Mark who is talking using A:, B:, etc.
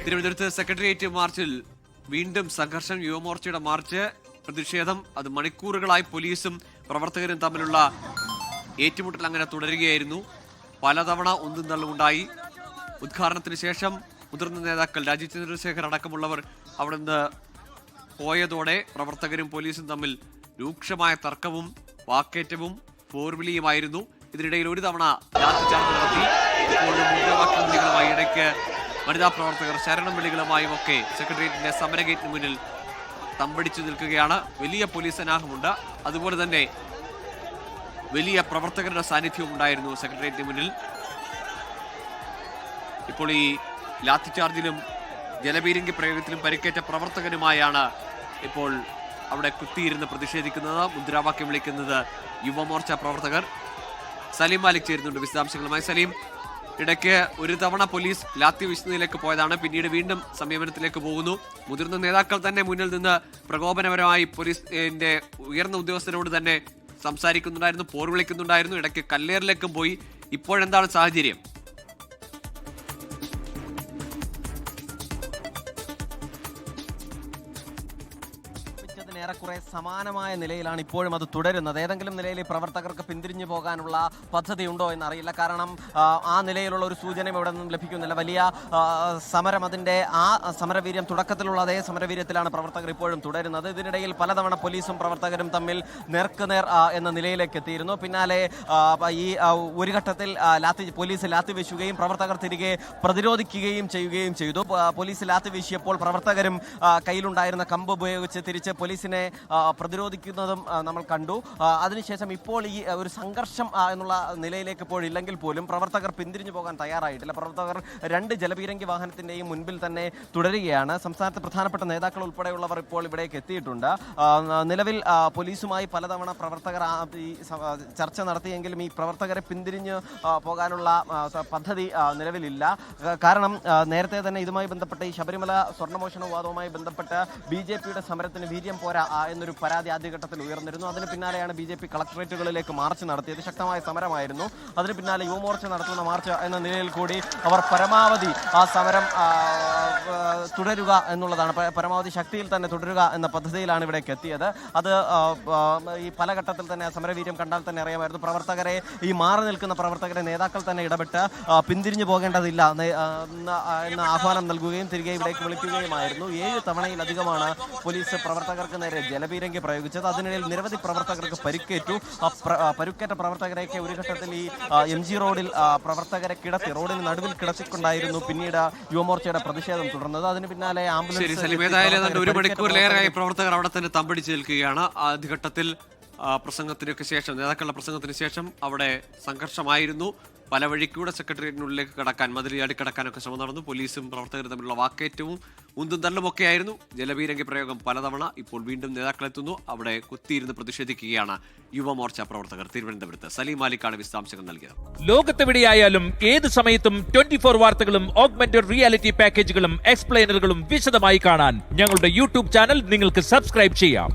A: തിരുവനന്തപുരത്ത് സെക്രട്ടേറിയറ്റ് മാർച്ചിൽ വീണ്ടും സംഘർഷം. യുവമോർച്ചയുടെ മാർച്ച് പ്രതിഷേധം അത് മണിക്കൂറുകളായി പോലീസും പ്രവർത്തകരും തമ്മിലുള്ള ഏറ്റുമുട്ടൽ അങ്ങനെ തുടരുകയായിരുന്നു. പലതവണ ഒന്നും തള്ളുമുണ്ടായി. ഉദ്ഘാടനത്തിന് ശേഷം മുതിർന്ന നേതാക്കൾ രാജീവ് ചന്ദ്രശേഖർ അടക്കമുള്ളവർ അവിടെ നിന്ന് പോയതോടെ പ്രവർത്തകരും പോലീസും തമ്മിൽ രൂക്ഷമായ തർക്കവും വാക്കേറ്റവും പോർവിളിയുമായിരുന്നു. ഇതിനിടയിൽ ഒരു തവണ ലാത്തിച്ചാർജ് നടത്തി. ഇപ്പോഴും മുദ്രാവാക്യം വിളികളുമായി ഇടയ്ക്ക് വനിതാ പ്രവർത്തകർ ശരണം വിളികളുമായും ഒക്കെ സെക്രട്ടേറിയറ്റിന്റെ സമരഗേറ്റിന് മുന്നിൽ തമ്പടിച്ചു നിൽക്കുകയാണ്. വലിയ പോലീസ് സന്നാഹമുണ്ട്. അതുപോലെ തന്നെ വലിയ പ്രവർത്തകരുടെ സാന്നിധ്യവും ഉണ്ടായിരുന്നു സെക്രട്ടേറിയറ്റിന് മുന്നിൽ. ഇപ്പോൾ ഈ ലാത്തിചാർജിലും ജലപീരങ്കി പ്രയോഗത്തിലും പരിക്കേറ്റ പ്രവർത്തകനുമായാണ് ഇപ്പോൾ അവിടെ കുത്തിയിരുന്ന് പ്രതിഷേധിക്കുന്നത്, മുദ്രാവാക്യം വിളിക്കുന്നത് യുവമോർച്ച പ്രവർത്തകർ. സലീം മാലിക് ചേരുന്നുണ്ട് വിശദാംശങ്ങളുമായി. സലീം, ഇടയ്ക്ക് ഒരു തവണ പോലീസ് ലാത്തി വീശുന്നതിലേക്ക് പോയതാണ്, പിന്നീട് വീണ്ടും സംയമനത്തിലേക്ക് പോകുന്നു. മുതിർന്ന നേതാക്കൾ തന്നെ മുന്നിൽ നിന്ന് പ്രകോപനപരമായി പോലീസിന്റെ ഉയർന്ന ഉദ്യോഗസ്ഥരോട് തന്നെ സംസാരിക്കുന്നുണ്ടായിരുന്നു, പോർവിളിക്കുന്നുണ്ടായിരുന്നു. ഇടയ്ക്ക് കല്ലേറിലേക്കും പോയി. ഇപ്പോഴെന്താണ് സാഹചര്യം?
B: ഏറെക്കുറെ സമാനമായ നിലയിലാണ് ഇപ്പോഴും അത് തുടരുന്നത്. ഏതെങ്കിലും നിലയിൽ ഈ പ്രവർത്തകർക്ക് പിന്തിരിഞ്ഞു പോകാനുള്ള പദ്ധതി ഉണ്ടോ എന്നറിയില്ല. കാരണം ആ നിലയിലുള്ള ഒരു സൂചനയും ഇവിടെ നിന്നും ലഭിക്കുന്നില്ല. വലിയ സമരം, അതിൻ്റെ ആ സമരവീര്യം തുടക്കത്തിലുള്ള അതേ സമരവീര്യത്തിലാണ് പ്രവർത്തകർ ഇപ്പോഴും തുടരുന്നത്. ഇതിനിടയിൽ പലതവണ പോലീസും പ്രവർത്തകരും തമ്മിൽ നേർക്കുനേർ എന്ന നിലയിലേക്ക് എത്തിയിരുന്നു. പിന്നാലെ ഈ ഒരു ഘട്ടത്തിൽ പോലീസ് ലാത്തി വീശുകയും പ്രവർത്തകർ തിരികെ പ്രതിരോധിക്കുകയും ചെയ്യുകയും ചെയ്തു. പോലീസ് ലാത്തി വീശിയപ്പോൾ പ്രവർത്തകരും കയ്യിലുണ്ടായിരുന്ന കമ്പ് ഉപയോഗിച്ച് തിരിച്ച് പോലീസിനെ പ്രതിരോധിക്കുന്നതും നമ്മൾ കണ്ടു. അതിനുശേഷം ഇപ്പോൾ ഈ ഒരു സംഘർഷം എന്നുള്ള നിലയിലേക്ക് ഇപ്പോഴില്ലെങ്കിൽ പോലും പ്രവർത്തകർ പിന്തിരിഞ്ഞു പോകാൻ തയ്യാറായിട്ടില്ല. പ്രവർത്തകർ രണ്ട് ജലപീരങ്കി വാഹനത്തിന്റെയും മുൻപിൽ തന്നെ തുടരുകയാണ്. സംസ്ഥാനത്തെ പ്രധാനപ്പെട്ട നേതാക്കൾ ഉൾപ്പെടെയുള്ളവർ ഇപ്പോൾ ഇവിടേക്ക് എത്തിയിട്ടുണ്ട്. നിലവിൽ പോലീസുമായി പലതവണ പ്രവർത്തകർ ഈ ചർച്ച നടത്തിയെങ്കിലും ഈ പ്രവർത്തകരെ പിന്തിരിഞ്ഞ് പോകാനുള്ള പദ്ധതി നിലവിലില്ല. കാരണം നേരത്തെ തന്നെ ഇതുമായി ബന്ധപ്പെട്ട് ഈ ശബരിമല സ്വർണ്ണമോഷണ വിവാദവുമായി ബന്ധപ്പെട്ട് BJPയുടെ സമരത്തിന് വീര്യം പോരാ എന്നൊരു പരാതി ആദ്യഘട്ടത്തിൽ ഉയർന്നിരുന്നു. അതിന് പിന്നാലെയാണ് BJP കളക്ടറേറ്റുകളിലേക്ക് മാർച്ച് നടത്തിയത്. ശക്തമായ സമരമായിരുന്നു. അതിന് പിന്നാലെ യുവമോർച്ച നടത്തുന്ന മാർച്ച് എന്ന നിലയിൽ കൂടി അവർ പരമാവധി ആ സമരം തുടരുക എന്നുള്ളതാണ്, പരമാവധി ശക്തിയിൽ തന്നെ തുടരുക എന്ന പദ്ധതിയിലാണ് ഇവിടേക്ക് എത്തിയത്. അത് ഈ പല ഘട്ടത്തിൽ തന്നെ സമരവീര്യം കണ്ടാൽ തന്നെ അറിയാമായിരുന്നു. പ്രവർത്തകരെ, ഈ മാറി നിൽക്കുന്ന പ്രവർത്തകരെ നേതാക്കൾ തന്നെ ഇടപെട്ട് പിന്തിരിഞ്ഞു പോകേണ്ടതില്ല എന്ന ആഹ്വാനം നൽകുകയും തിരികെ ഇവിടേക്ക് വിളിക്കുകയുമായിരുന്നു. 7 തവണയിലധികമാണ് പോലീസ് പ്രവർത്തകർക്ക് നേരെ ജലപീരങ്കി പ്രയോഗിച്ചത്. അതിനിടയിൽ നിരവധി പ്രവർത്തകർക്ക് പരിക്കേറ്റു. പരുക്കേറ്റ പ്രവർത്തകരെയൊക്കെ ഒരു ഘട്ടത്തിൽ ഈ MG റോഡിൽ പ്രവർത്തകരെ കിടത്തി, റോഡിന് നടുവിൽ കിടത്തിക്കൊണ്ടായിരുന്നു പിന്നീട് യുവമോർച്ചയുടെ പ്രതിഷേധം തുടർന്നത്. അതിന് പിന്നാലെ
A: ആംബുലൻസ് ഒരു മണിക്കൂറിലേറെയായി പ്രവർത്തകർ അവിടെ തന്നെ തമ്പടിച്ചു നിൽക്കുകയാണ്. ആദ്യഘട്ടത്തിൽ പ്രസംഗത്തിനൊക്കെ ശേഷം, നേതാക്കളുടെ പ്രസംഗത്തിന് ശേഷം അവിടെ സംഘർഷമായിരുന്നു. പല വഴിക്കൂടെ സെക്രട്ടേറിയറ്റിനുള്ളിലേക്ക് കടക്കാൻ, മതിലിയാടി കടക്കാനൊക്കെ ശ്രമം നടന്നു. പോലീസും പ്രവർത്തകരും തമ്മിലുള്ള വാക്കേറ്റവും ഉന്തും തള്ളുമൊക്കെ ആയിരുന്നു. ജലപീരങ്കി പ്രയോഗം പലതവണ. ഇപ്പോൾ വീണ്ടും നേതാക്കളെത്തുന്നു. അവിടെ കുത്തിയിരുന്ന് പ്രതിഷേധിക്കുകയാണ് യുവമോർച്ച പ്രവർത്തകർ. തിരുവനന്തപുരത്ത് സലീം മാലിക്കാണ് വിശദാംശങ്ങൾ നൽകിയത്.
C: ലോകത്തെവിടെയായാലും ഏത് സമയത്തും 24 വാർത്തകളും ഓഗ്മെന്റഡ് റിയാലിറ്റി പാക്കേജുകളും എക്സ്പ്ലെയിനറുകളും വിശദമായി കാണാൻ ഞങ്ങളുടെ YouTube ചാനൽ നിങ്ങൾക്ക് സബ്സ്ക്രൈബ് ചെയ്യാം.